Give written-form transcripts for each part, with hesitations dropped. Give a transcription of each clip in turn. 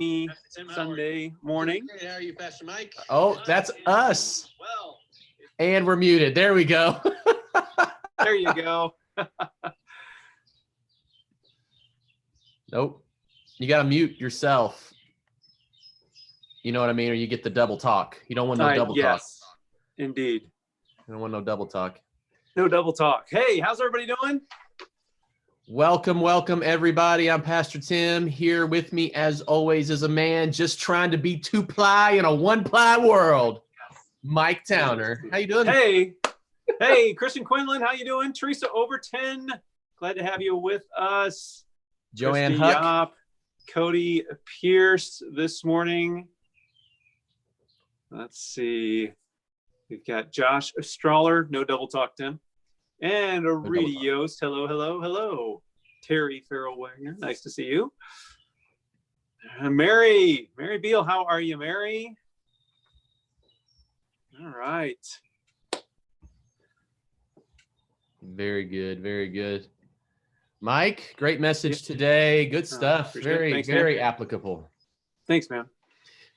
Sunday morning. Great. How are you, Pastor Mike? Oh, that's us. And we're muted. There we go. There you go. Nope. You got to mute yourself. You know what I mean? Or you get the double talk. You don't want no double talk. Yes, indeed. You don't want no double talk. No double talk. Hey, how's everybody doing? Welcome, everybody. I'm Pastor Tim. Here with me, as always, is a man just trying to be two-ply in a one-ply world. Mike Towner. How you doing? Hey, Christian Quinlan, how you doing? Teresa Overton, glad to have you with us. Joanne Christy Huck. Yopp, Cody Pierce this morning. Let's see. We've got Josh Straller, no double talk, Tim. And Rita Yost, hello. Terry Farrell Wagner, nice to see you. Mary Beal, how are you, Mary? All right. Very good. Mike, great message today. Good stuff. Very applicable. Thanks, man.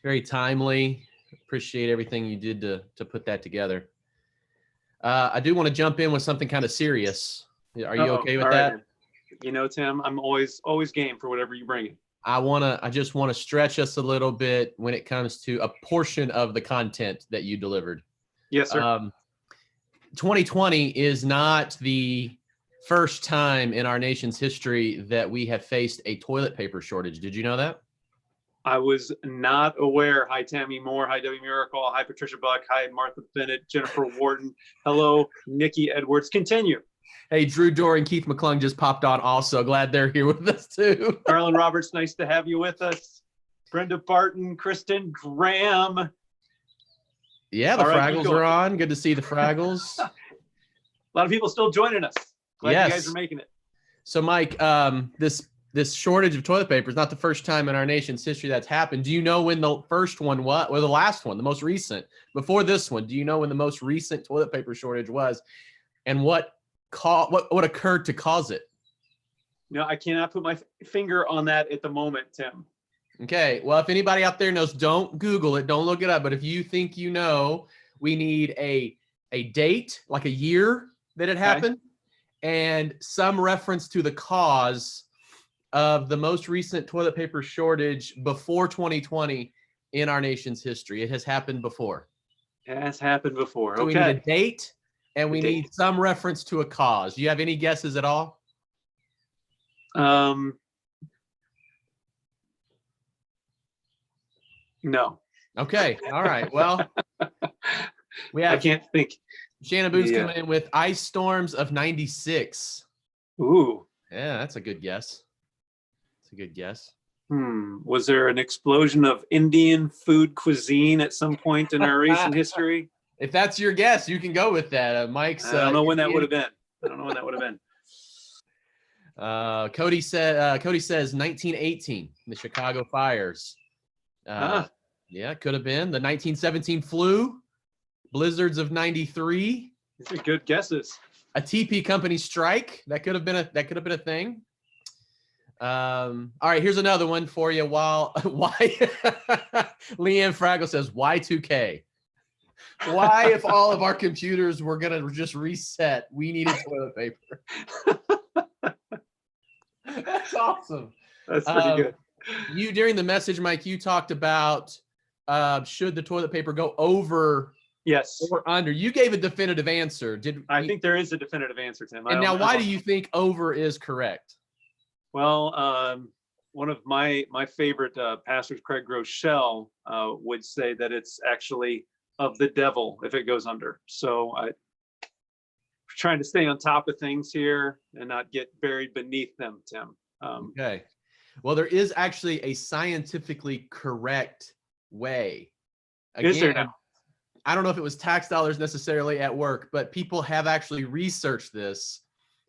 Very timely. Appreciate everything you did to put that together. I do want to jump in with something kind of serious. Are you okay with that? Right. You know, Tim, I'm always game for whatever you bring in. I just want to stretch us a little bit when it comes to a portion of the content that you delivered. Yes, sir. 2020 is not the first time in our nation's history that we have faced a toilet paper shortage. Did you know that? I was not aware. Hi, Tammy Moore. Hi, Debbie Miracle. Hi, Patricia Buck. Hi, Martha Bennett. Jennifer Wharton. Hello, Nikki Edwards. Continue. Hey, Drew Dorr and Keith McClung just popped on also. Glad they're here with us too. Carolyn Roberts, nice to have you with us. Brenda Barton, Kristen Graham. Yeah, the Fraggles are on. Good to see the Fraggles. A lot of people still joining us. Glad you guys are making it. So, Mike, this shortage of toilet paper is not the first time in our nation's history that's happened. Do you know when the first one was, or the last one, the most recent, before this one? Do you know when the most recent toilet paper shortage was, and what occurred to cause it? No, I cannot put my finger on that at the moment, Tim. Okay. Well, if anybody out there knows, don't Google it, don't look it up. But if you think you know, we need a date, like a year that it happened, and some reference to the cause of the most recent toilet paper shortage before 2020 in our nation's history. It has happened before. It has happened before. So we need a date, and we need some reference to a cause. Do you have any guesses at all? No. Okay. All right. Well, I can't think. Shannon Boone's coming in with ice storms of 96. Ooh. Yeah, that's a good guess. That's a good guess. Was there an explosion of Indian food cuisine at some point in our recent history? If that's your guess, you can go with that. Mike's. I don't know when that would have been. Cody says 1918, the Chicago fires. Yeah, could have been the 1917 flu, blizzards of 93. These are good guesses. A TP company strike, that could have been a thing. All right, here's another one for you. Why Leanne Fraggle says Y2K. Why, if all of our computers were gonna just reset, we needed toilet paper? That's awesome. That's pretty good. You, during the message, Mike, you talked about should the toilet paper go over or under. You gave a definitive answer. I think there is a definitive answer, Tim. And now, why do you think over is correct? Well, one of my favorite pastors, Craig Groeschel, would say that it's actually of the devil if it goes under. So I'm trying to stay on top of things here and not get buried beneath them, Tim. Okay. Well, there is actually a scientifically correct way. Again, is there now? I don't know if it was tax dollars necessarily at work, but people have actually researched this,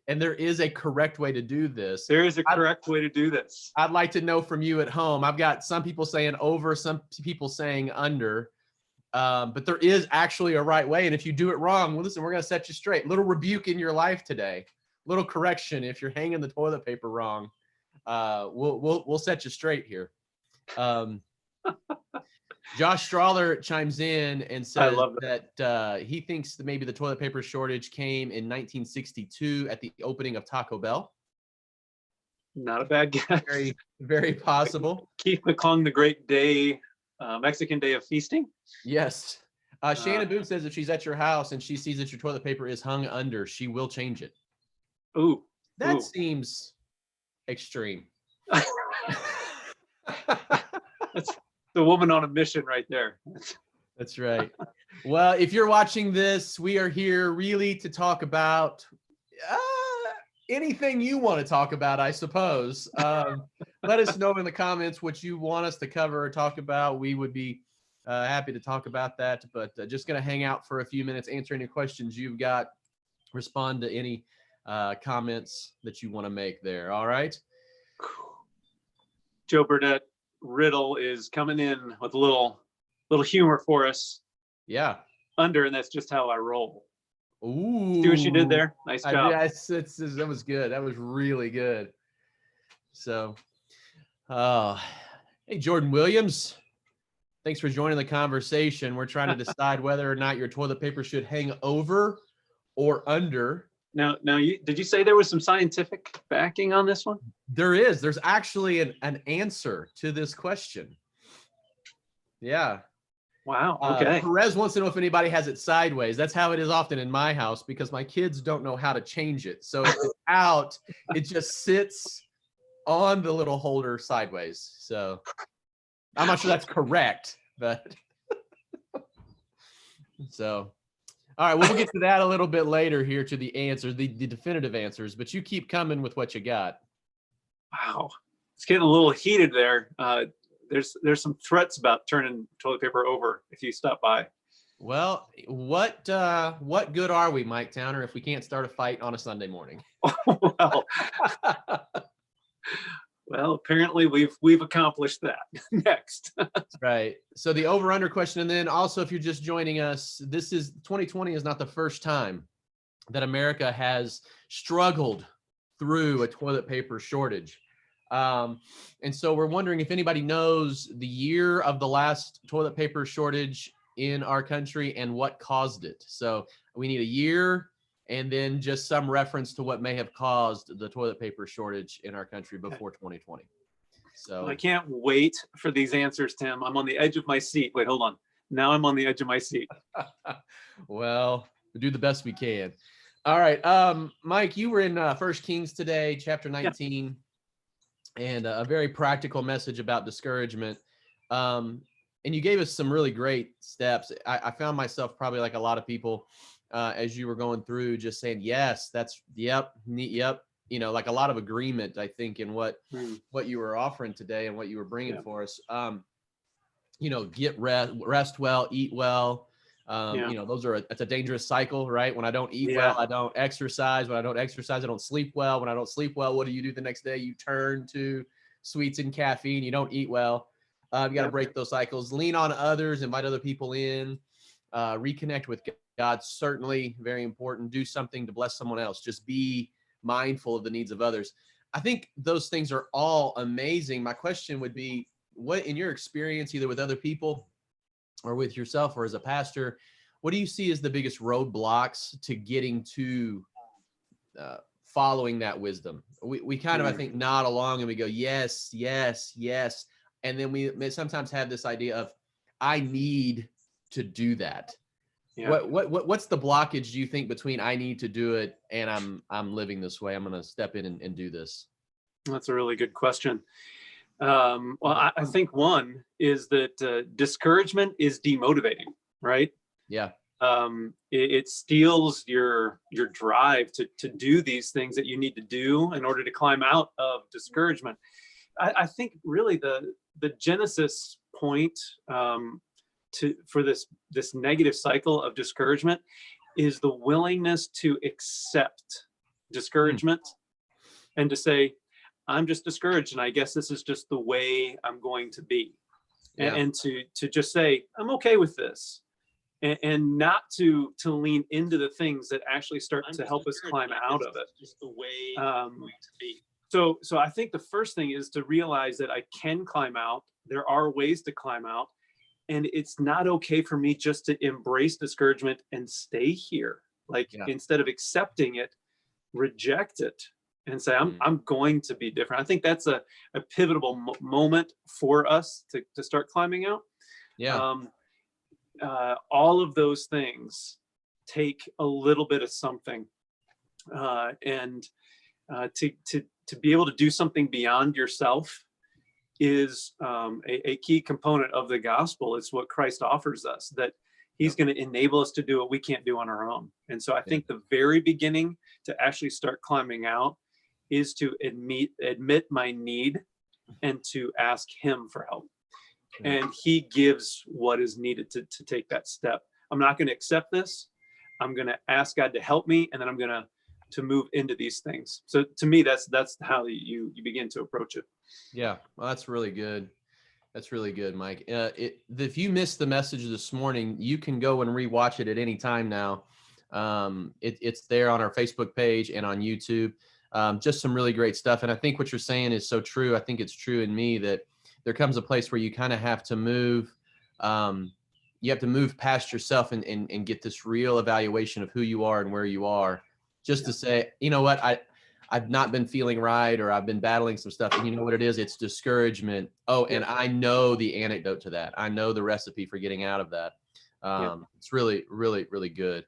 and there is a correct way to do this. There is a correct way to do this. I'd like to know from you at home. I've got some people saying over, some people saying under, but there is actually a right way. And if you do it wrong, well, listen, we're going to set you straight. Little rebuke in your life today. Little correction if you're hanging the toilet paper wrong. We'll set you straight here. Um, Josh Strawler chimes in and I says love that he thinks that maybe the toilet paper shortage came in 1962 at the opening of Taco Bell. Not a bad guess. Very, very possible. Keith McClung, the Great Day, Mexican Day of Feasting. Yes. Shannon Boone says if she's at your house and she sees that your toilet paper is hung under, she will change it. Ooh. That Ooh. seems extreme. That's the woman on a mission right there. That's right. Well, if you're watching this, we are here really to talk about anything you want to talk about, I suppose. Let us know in the comments what you want us to cover or talk about. We would be happy to talk about that, but just going to hang out for a few minutes, answer any questions you've got, respond to any comments that you want to make there. All right. Joe Burnett riddle is coming in with a little humor for us. Yeah. Under, and that's just how I roll. Ooh. See what you did there? Nice job. That was good. That was really good. So, hey, Jordan Williams, thanks for joining the conversation. We're trying to decide whether or not your toilet paper should hang over or under. Now, did you say there was some scientific backing on this one? There is. There's actually an answer to this question. Yeah. Wow. Okay. Perez wants to know if anybody has it sideways. That's how it is often in my house because my kids don't know how to change it. So if it's out, it just sits on the little holder sideways. So I'm not sure that's correct, but so. All right, we'll get to that a little bit later here to the answers, the definitive answers, but you keep coming with what you got. Wow. It's getting a little heated there. There's some threats about turning toilet paper over if you stop by. Well, what good are we, Mike Towner, if we can't start a fight on a Sunday morning? Well, apparently we've accomplished that. Next. That's right. So the over-under question, and then also if you're just joining us, this is 2020 is not the first time that America has struggled through a toilet paper shortage. And so we're wondering if anybody knows the year of the last toilet paper shortage in our country and what caused it. So we need a year and then just some reference to what may have caused the toilet paper shortage in our country before 2020. So I can't wait for these answers, Tim. I'm on the edge of my seat. Wait, hold on. Now I'm on the edge of my seat. Well, we'll do the best we can. All right. Mike, you were in 1 Kings today, chapter 19, and a very practical message about discouragement. And you gave us some really great steps. I found myself probably like a lot of people as you were going through just saying, yes, that's, yep. You know, like a lot of agreement, I think, in what you were offering today and what you were bringing for us. You know, get rest well, eat well. You know, it's a dangerous cycle, right? When I don't eat well, I don't exercise. When I don't exercise, I don't sleep well. When I don't sleep well, what do you do the next day? You turn to sweets and caffeine. You don't eat well. You got to break those cycles. Lean on others, invite other people in, reconnect with God. Certainly very important. Do something to bless someone else. Just be mindful of the needs of others. I think those things are all amazing. My question would be, what in your experience, either with other people or with yourself or as a pastor, what do you see as the biggest roadblocks to getting to following that wisdom? We kind of, I think, nod along and we go, yes, yes, yes. And then we may sometimes have this idea of, I need to do that. Yeah. What's the blockage, do you think, between I need to do it and I'm living this way? I'm going to step in and do this. That's a really good question. Well, I think one is that discouragement is demotivating, right? Yeah. It steals your drive to do these things that you need to do in order to climb out of discouragement. I think really the genesis point for this negative cycle of discouragement is the willingness to accept discouragement and to say, I'm just discouraged, and I guess this is just the way I'm going to be. And to just say, I'm okay with this, and not to lean into the things that actually start to help us climb out of it. Just the way I'm going to be. So I think the first thing is to realize that I can climb out. There are ways to climb out, and it's not okay for me just to embrace discouragement and stay here. Like, Yeah. instead of accepting it, reject it and say, I'm going to be different. I think that's a pivotal moment for us to start climbing out. Yeah. All of those things take a little bit of something, and to be able to do something beyond yourself is a key component of the gospel. It's what Christ offers us, that he's going to enable us to do what we can't do on our own. And so I think the very beginning to actually start climbing out is to admit my need and to ask him for help. And he gives what is needed to take that step. I'm not going to accept this. I'm going to ask God to help me, and then I'm going to move into these things. So to me, that's how you begin to approach it. Yeah, well, that's really good. That's really good, Mike. If you missed the message this morning, you can go and rewatch it at any time now. It's there on our Facebook page and on YouTube. Just some really great stuff. And I think what you're saying is so true. I think it's true in me that there comes a place where you kind of have to move. You have to move past yourself and get this real evaluation of who you are and where you are, just to say, you know what, I've not been feeling right, or I've been battling some stuff. And you know what it is? It's discouragement. Oh, and I know the antidote to that. I know the recipe for getting out of that. It's really, really, really good.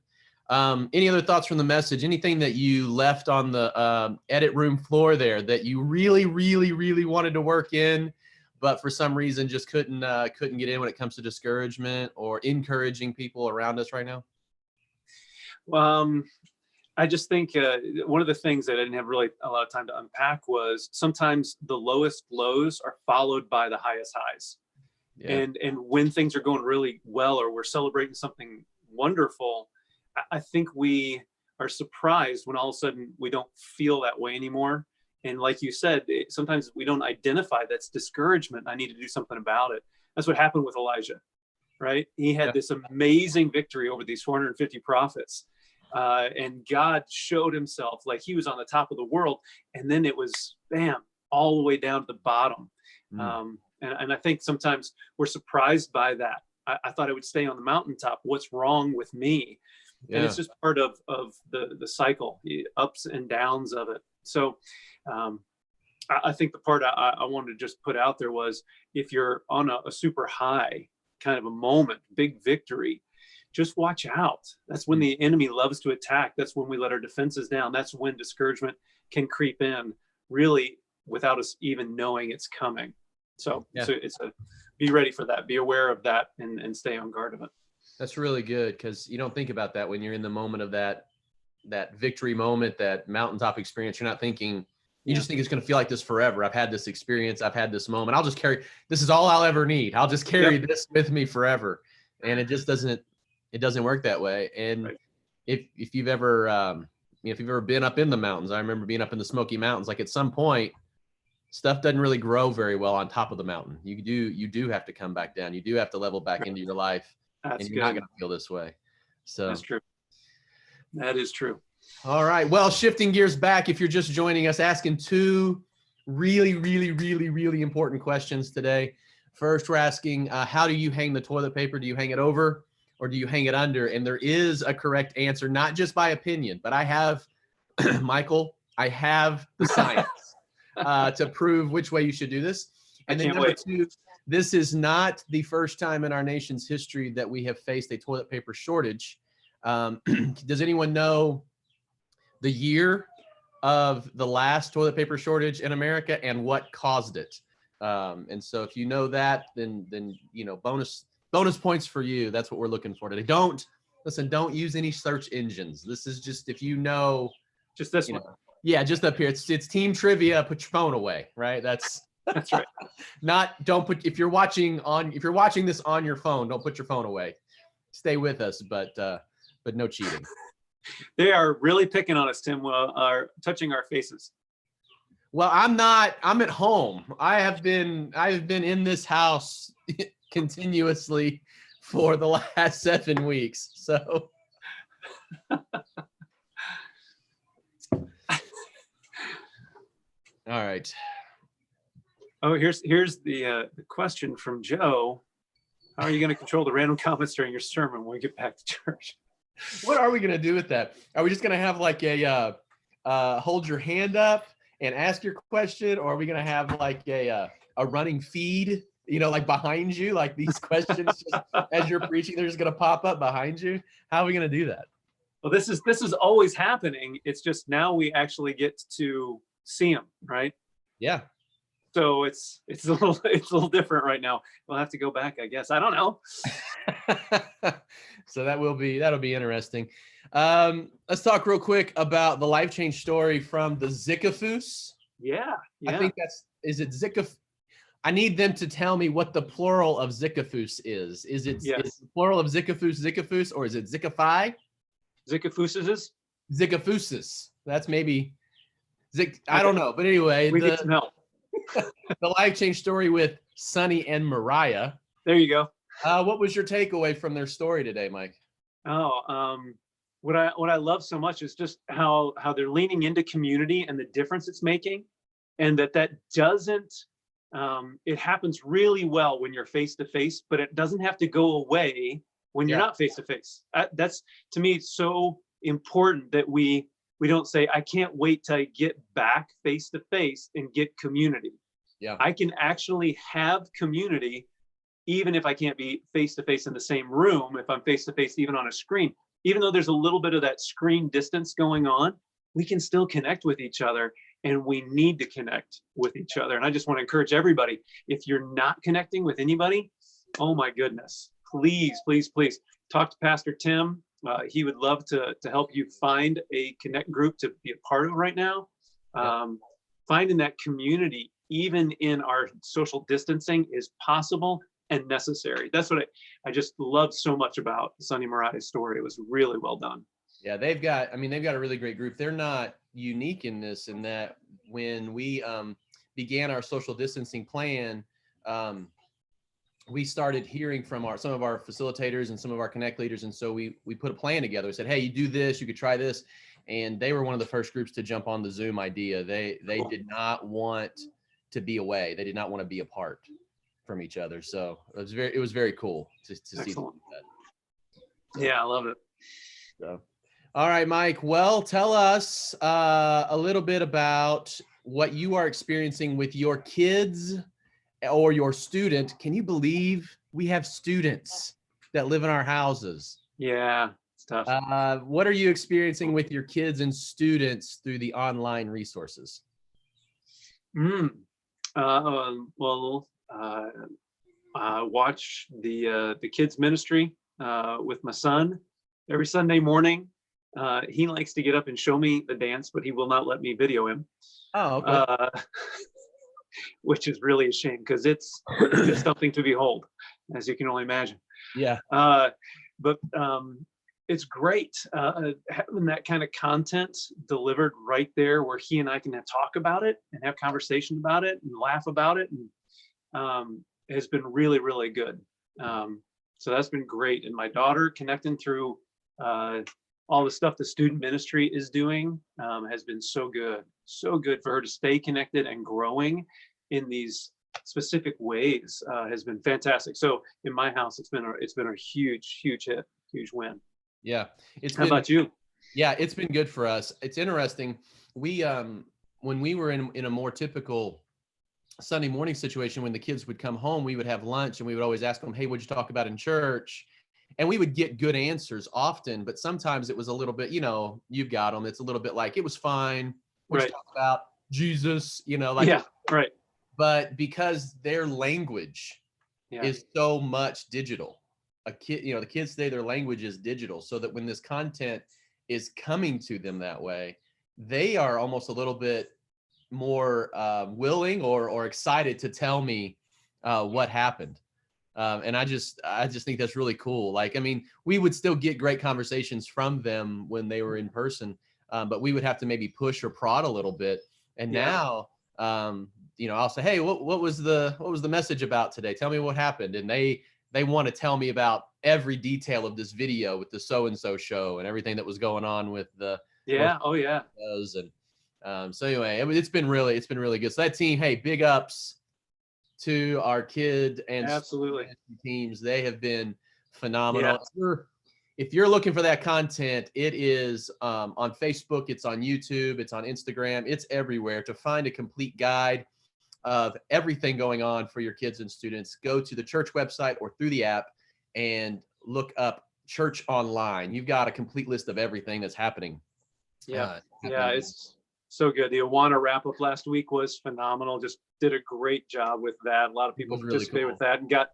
Any other thoughts from the message? Anything that you left on the edit room floor there that you really, really, really wanted to work in, but for some reason just couldn't get in when it comes to discouragement or encouraging people around us right now? I just think one of the things that I didn't have really a lot of time to unpack was sometimes the lowest lows are followed by the highest highs. Yeah. And when things are going really well, or we're celebrating something wonderful, I think we are surprised when all of a sudden we don't feel that way anymore. And like you said, sometimes we don't identify that's discouragement. I need to do something about it. That's what happened with Elijah, right? He had this amazing victory over these 450 prophets. And God showed himself like he was on the top of the world. And then it was, bam, all the way down to the bottom. And I think sometimes we're surprised by that. I thought I would stay on the mountaintop. What's wrong with me? And it's just part of the cycle, the ups and downs of it. So I think the part I wanted to just put out there was, if you're on a super high kind of a moment, big victory, just watch out. That's when the enemy loves to attack. That's when we let our defenses down. That's when discouragement can creep in, really, without us even knowing it's coming. So it's be ready for that. Be aware of that and stay on guard of it. That's really good, because you don't think about that when you're in the moment of that victory moment, that mountaintop experience. You're not thinking, you just think it's going to feel like this forever. I've had this experience. I've had this moment. I'll just carry, this is all I'll ever need. I'll just carry this with me forever. And it just doesn't work that way. And if you've ever, if you've ever been up in the mountains, I remember being up in the Smoky Mountains, like at some point, stuff doesn't really grow very well on top of the mountain. You do have to come back down. You do have to level back into your life. And you're not going to feel this way. So that's true. That is true. All right. Well, shifting gears back, if you're just joining us, asking two really, really, really, really important questions today. First, we're asking, how do you hang the toilet paper? Do you hang it over or do you hang it under? And there is a correct answer, not just by opinion, but I have, Michael, I have the science to prove which way you should do this. And then number two, this is not the first time in our nation's history that we have faced a toilet paper shortage. Does anyone know the year of the last toilet paper shortage in America and what caused it? And so if you know that, then you know, bonus points for you. That's what we're looking for today. Don't use any search engines. This is just, if you know, just this one. Yeah, just up here. It's team trivia. Put your phone away, right? That's right. If you're watching this on your phone, don't put your phone away. Stay with us, but no cheating. They are really picking on us, Tim, are touching our faces. Well, I'm not. I'm at home. I have been in this house continuously for the last 7 weeks. So All right. Oh, here's the question from Joe. How are you going to control the random comments during your sermon when we get back to church? What are we going to do with that? Are we just going to have like a hold your hand up and ask your question? Or are we going to have like a running feed, you know, like behind you, like these questions just as you're preaching, they're just going to pop up behind you? How are we going to do that? Well, this is always happening. It's just now we actually get to see them, right? Yeah. So it's a little different right now. We'll have to go back, I guess. I don't know. So that'll be interesting. Let's talk real quick about the life change story from the Zickafoos. Yeah. I think is it Zickaf? I need them to tell me what the plural of Zickafoos is. Is it Yes. is the plural of Zickafoos, or is it Zickify? Zickafooses. Zickafoosis. That's maybe I don't know. But anyway, We need some help. the life change story with Sonny and Mariah. There you go. What was your takeaway from their story today, Mike? Oh, what I love so much is just how they're leaning into community and the difference it's making, and that doesn't. It happens really well when you're face to face, but it doesn't have to go away when you're not face to face. That's, to me, so important that we don't say, I can't wait till I get back face to face and get community. Yeah. I can actually have community even if I can't be face to face in the same room. If I'm face to face even on a screen, even though there's a little bit of that screen distance going on, we can still connect with each other, and we need to connect with each other. And I just want to encourage everybody, if you're not connecting with anybody, oh my goodness, please talk to Pastor Tim. He would love to help you find a connect group to be a part of right now. Finding that community, even in our social distancing, is possible and necessary. That's what I just love so much about Sonny Mariah's story. It was really well done. Yeah, they've got a really great group. They're not unique in this, in that when we began our social distancing plan, we started hearing from some of our facilitators and some of our connect leaders. And so we put a plan together. We said, hey, you do this, you could try this. And they were one of the first groups to jump on the Zoom idea. They did not want to be away. They did not want to be apart from each other. So it was very cool to see that. Yeah, I love it. So, all right, Mike. Well, tell us a little bit about what you are experiencing with your kids or your student. Can you believe we have students that live in our houses? Yeah, it's tough. What are you experiencing with your kids and students through the online resources? Watch the kids ministry with my son every Sunday morning. He likes to get up and show me the dance, but he will not let me video him. Oh, okay. Which is really a shame, because it's something to behold, as you can only imagine. Yeah. But it's great having that kind of content delivered right there, where he and I can talk about it and have conversation about it and laugh about it, and it has been really, really good. So that's been great. And my daughter connecting through all the stuff the student ministry is doing has been so good for her to stay connected and growing in these specific ways. Has been fantastic. So in my house, it's been a huge hit, huge win. Yeah. How about you? Yeah, it's been good for us. It's interesting. We when we were in a more typical Sunday morning situation, when the kids would come home, we would have lunch and we would always ask them, hey, what'd you talk about in church? And we would get good answers often, but sometimes it was a little bit, you've got them. It's a little bit like, it was fine. What'd you talk about? Jesus, like. Yeah, right. But because their language is so much digital, the kids today, their language is digital, so that when this content is coming to them that way, they are almost a little bit more willing or excited to tell me what happened. And I just think that's really cool. Like, we would still get great conversations from them when they were in person, but we would have to maybe push or prod a little bit. And now, I'll say, hey, what was the message about today? Tell me what happened. And they want to tell me about every detail of this video with the so-and-so show and everything that was going on with the shows. So anyway, it's been really good. So that team, hey, big ups to our kid and Absolutely. teams. They have been phenomenal. Yeah. If you're looking for that content, it is on Facebook, it's on YouTube, it's on Instagram, it's everywhere. To find a complete guide of everything going on for your kids and students, go to the church website or through the app and look up Church Online. You've got a complete list of everything that's happening. Yeah. Yeah. It's so good. The Awana wrap up last week was phenomenal. Just did a great job with that. A lot of people participated with that and got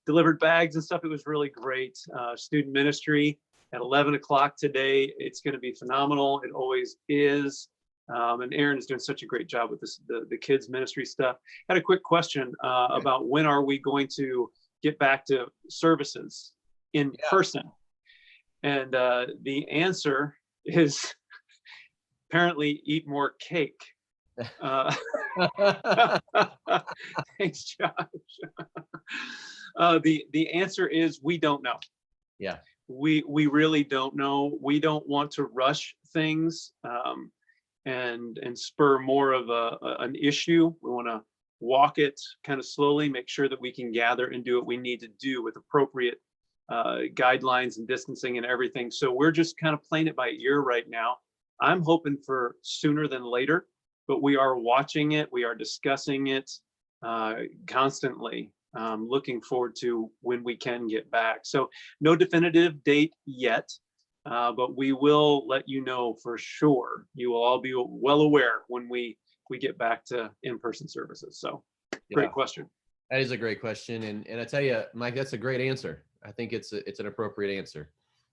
delivered bags and stuff. It was really great. Student ministry at 11 o'clock today. It's going to be phenomenal. It always is. And Aaron is doing such a great job with this, the kids ministry stuff. Had a quick question about when are we going to get back to services in person? And the answer is apparently eat more cake. Thanks, Josh. The answer is we don't know. Yeah. We really don't know. We don't want to rush things and spur more of an issue. We want to walk it kind of slowly, make sure that we can gather and do what we need to do with appropriate guidelines and distancing and everything. So we're just kind of playing it by ear right now. I'm hoping for sooner than later, but we are watching it. We are discussing it constantly. Looking forward to when we can get back. So no definitive date yet, but we will let you know for sure. You will all be well aware when we get back to in-person services. So great question. That is a great question. And I tell you, Mike, that's a great answer. I think it's an appropriate answer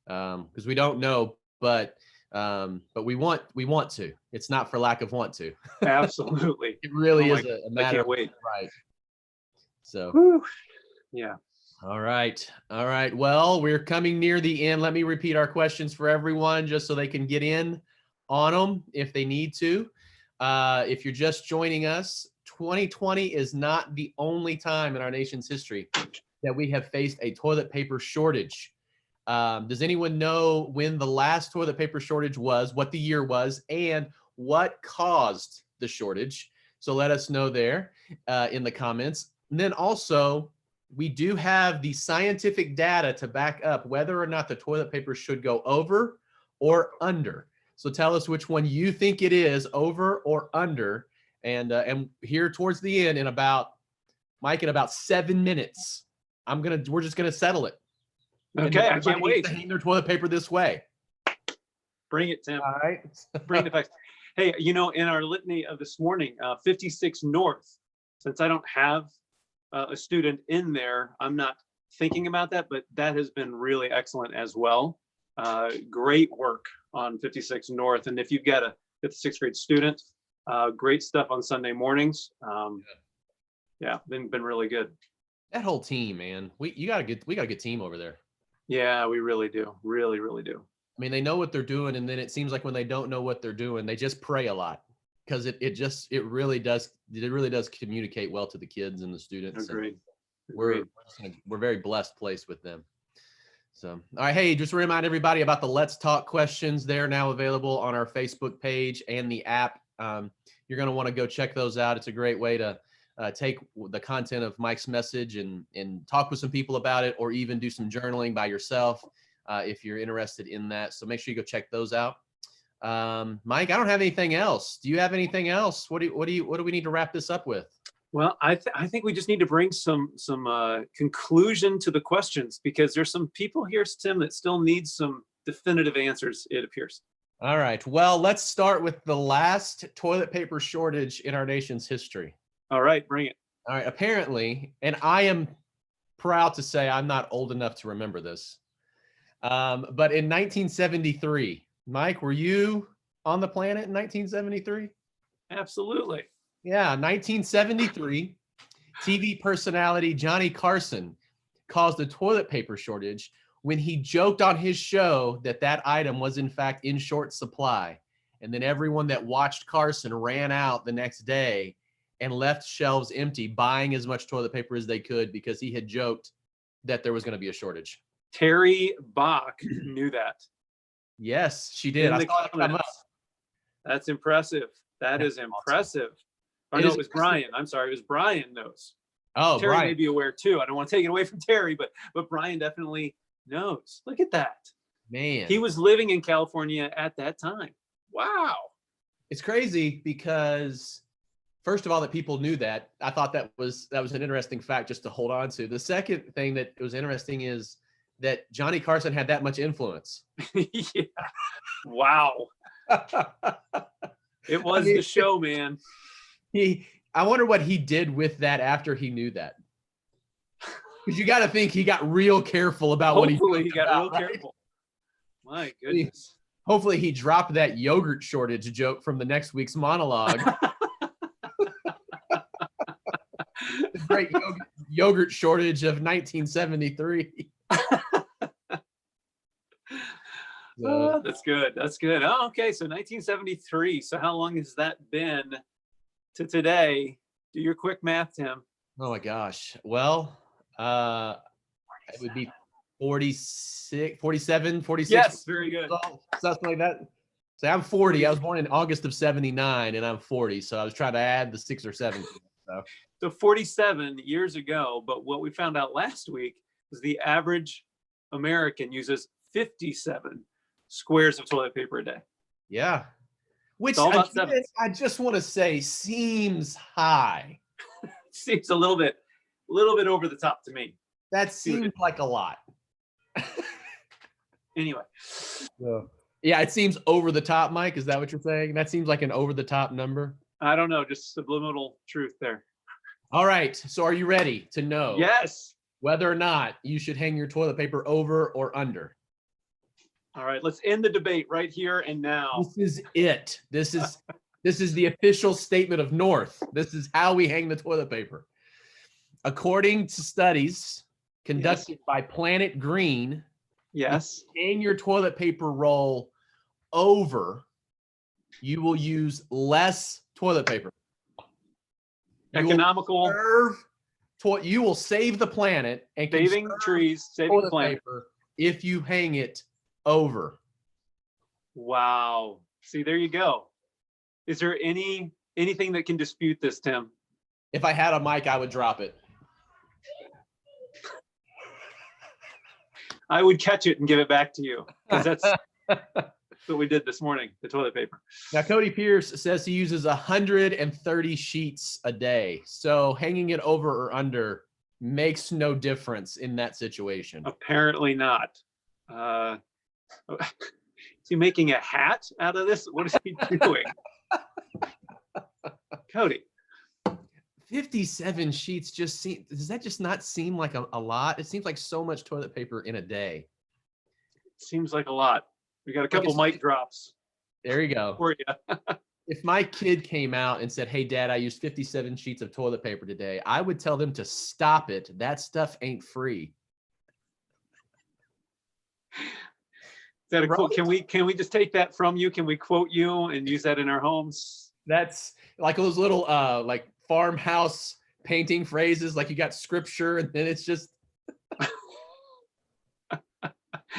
because we don't know, but we want to. It's not for lack of want to. Absolutely. It really is a matter. I can't wait. Right. So. Whew. Yeah. All right. Well, we're coming near the end. Let me repeat our questions for everyone just so they can get in on them if they need to. If you're just joining us, 2020 is not the only time in our nation's history that we have faced a toilet paper shortage. Does anyone know when the last toilet paper shortage was, what the year was, and what caused the shortage? So let us know there in the comments. And then also, we do have the scientific data to back up whether or not the toilet paper should go over or under. So tell us which one you think it is, over or under. And here towards the end, in about 7 minutes, we're just gonna settle it. Okay, I can't wait to hang their toilet paper this way. Bring it, Tim. All right. Bring the facts. Hey, in our litany of this morning, 56 North, since I don't have a student in there, I'm not thinking about that, but that has been really excellent as well. Great work on 56 North. And if you've got a 5th, 6th grade student, great stuff on Sunday mornings. Been really good. That whole team, man, we got a good team over there. Yeah, we really do. Really, really do. I mean, they know what they're doing, and then it seems like when they don't know what they're doing, they just pray a lot because it really does communicate well to the kids and the students. Agreed. We're very blessed place with them. So, all right, hey, just remind everybody about the Let's Talk questions. They're now available on our Facebook page and the app. You're going to want to go check those out. It's a great way to take the content of Mike's message and talk with some people about it, or even do some journaling by yourself if you're interested in that. So make sure you go check those out. Mike, I don't have anything else. Do you have anything else? What do we need to wrap this up with? Well, I think we just need to bring some conclusion to the questions, because there's some people here, Tim, that still need some definitive answers, it appears. All right. Well, let's start with the last toilet paper shortage in our nation's history. All right, bring it. All right. Apparently, and I am proud to say I'm not old enough to remember this, but in 1973, Mike, were you on the planet in 1973? Absolutely. Yeah, 1973, TV personality Johnny Carson caused a toilet paper shortage when he joked on his show that item was in fact in short supply. And then everyone that watched Carson ran out the next day and left shelves empty, buying as much toilet paper as they could because he had joked that there was going to be a shortage. Terry Bach knew that. Yes, she did. I saw it come up. That's impressive. That That's is awesome. impressive. Or It no, is it was impressive. Brian. I'm sorry, it was Brian knows. Oh, Terry may Brian. be aware too. I don't want to take it away from Terry, but Brian definitely knows. Look at that. Man. He was living in California at that time. Wow. It's crazy because first of all, that people knew that. I thought that was an interesting fact just to hold on to. The second thing that was interesting is that Johnny Carson had that much influence. Yeah. Wow. It was the show, man. I wonder what he did with that after he knew that. Because you got to think he got real careful about what he. Hopefully he got about, real right? careful. My goodness. Hopefully he dropped that yogurt shortage joke from the next week's monologue. The great yogurt shortage of 1973. Oh, that's good. That's good. Oh, okay. So 1973. So how long has that been to today? Do your quick math, Tim. Oh my gosh. Well, it would be 46, 47, 46. Yes, very good. Something like that. So I'm 40. I was born in August of 79 and I'm 40. So I was trying to add the 6 or 7. So 47 years ago. But what we found out last week is the average American uses 57 squares of toilet paper a day. Yeah. Which It's all about sevens. I just want to say seems high. Seems a little bit over the top to me. That seems like a lot. Anyway. Yeah, it seems over the top, Mike. Is that what you're saying? That seems like an over the top number. I don't know, just subliminal truth there. All right. So are you ready to know Yes. whether or not you should hang your toilet paper over or under? All right, let's end the debate right here and now. This is it. This is the official statement of North. This is how we hang the toilet paper. According to studies conducted by Planet Green, yes, hang your toilet paper roll over, you will use less toilet paper. economical, you will save the planet and saving trees, saving the planet paper if you hang it over. Wow. See, there you go. Is there anything that can dispute this, Tim? If I had a mic, I would drop it. I would catch it and give it back to you because that's what we did this morning, the toilet paper. Now, Cody Pierce says he uses 130 sheets a day. So hanging it over or under makes no difference in that situation. Apparently not. Is he making a hat out of this? What is he doing? Cody. 57 sheets does that just not seem like a lot? It seems like so much toilet paper in a day. Seems like a lot. We got a couple mic drops. There you go. For you. If my kid came out and said, "Hey, Dad, I used 57 sheets of toilet paper today," I would tell them to stop it. That stuff ain't free. Is that a quote? Can we just take that from you? Can we quote you and use that in our homes? That's like those little like farmhouse painting phrases, like you got scripture and then it's just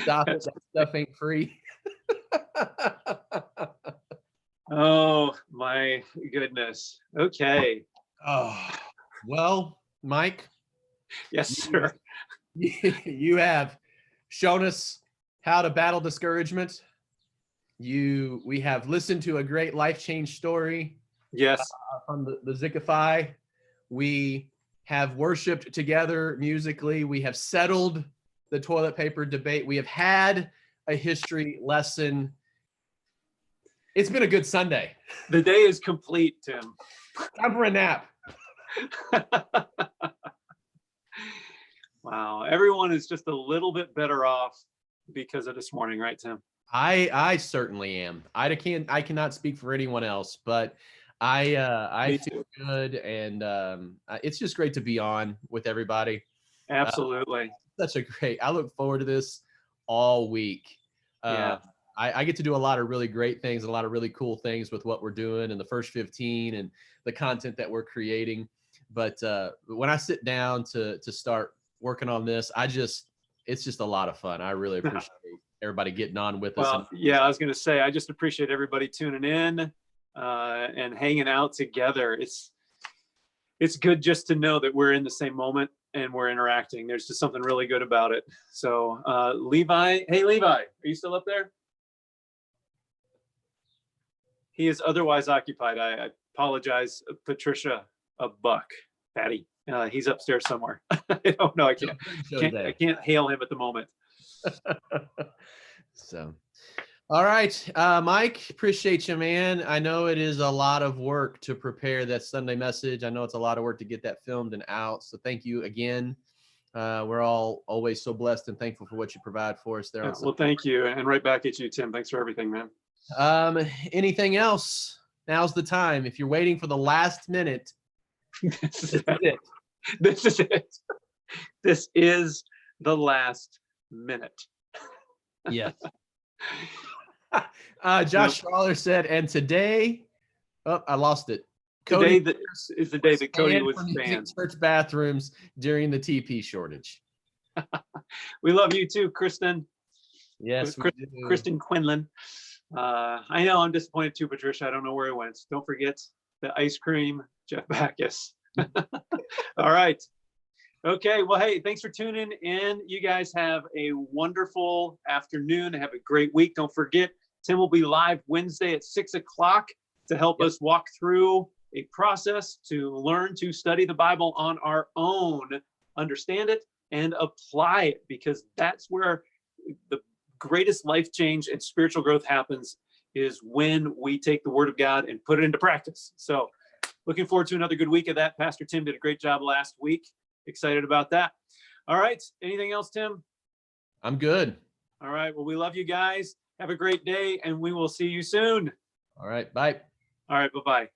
stop it, that stuff ain't free. Oh my goodness. Okay. Oh, well, Mike. Yes, sir. You have shown us how to battle discouragement. We have listened to a great life change story. Yes. From the Zickify. We have worshiped together musically. We have settled the toilet paper debate. We have had a history lesson. It's been a good Sunday. The day is complete, Tim. Time for a nap. Wow. Everyone is just a little bit better off because of this morning, right, Tim? I certainly am. I cannot speak for anyone else, but I feel good, and it's just great to be on with everybody. Absolutely. I look forward to this all week. Yeah. I get to do a lot of really great things, a lot of really cool things with what we're doing in the first 15 and the content that we're creating. But when I sit down to start working on this, it's just a lot of fun. I really appreciate everybody getting on with us. Well, yeah, I was going to say, I just appreciate everybody tuning in. and hanging out together. It's good just to know that we're in the same moment and we're interacting. There's just something really good about it. So Levi, hey Levi, are you still up there? He is otherwise occupied. I apologize, Patricia, a buck, Patty. He's upstairs somewhere. I don't know. I can't hail him at the moment. So, all right, Mike, appreciate you, man. I know it is a lot of work to prepare that Sunday message. I know it's a lot of work to get that filmed and out. So thank you again. We're all always so blessed and thankful for what you provide for us there. Yeah, well, thank you. And right back at you, Tim. Thanks for everything, man. Anything else? Now's the time. If you're waiting for the last minute, this is it. This is it. This is the last minute. Yes. Josh Schwaller said, and today, oh, I lost it. Today is the day that Cody was banned. Church bathrooms during the TP shortage. We love you too, Kristen. Yes, Kristen Quinlan. I know I'm disappointed too, Patricia. I don't know where it went. Don't forget the ice cream, Jeff Backus. All right. Okay. Well, hey, thanks for tuning in. You guys have a wonderful afternoon. Have a great week. Don't forget, Tim will be live Wednesday at 6 o'clock to help us walk through a process to learn to study the Bible on our own, understand it, and apply it, because that's where the greatest life change and spiritual growth happens, is when we take the Word of God and put it into practice. So looking forward to another good week of that. Pastor Tim did a great job last week. Excited about that. All right. Anything else, Tim? I'm good. All right. Well, we love you guys. Have a great day, and we will see you soon. All right. Bye. All right. Bye-bye.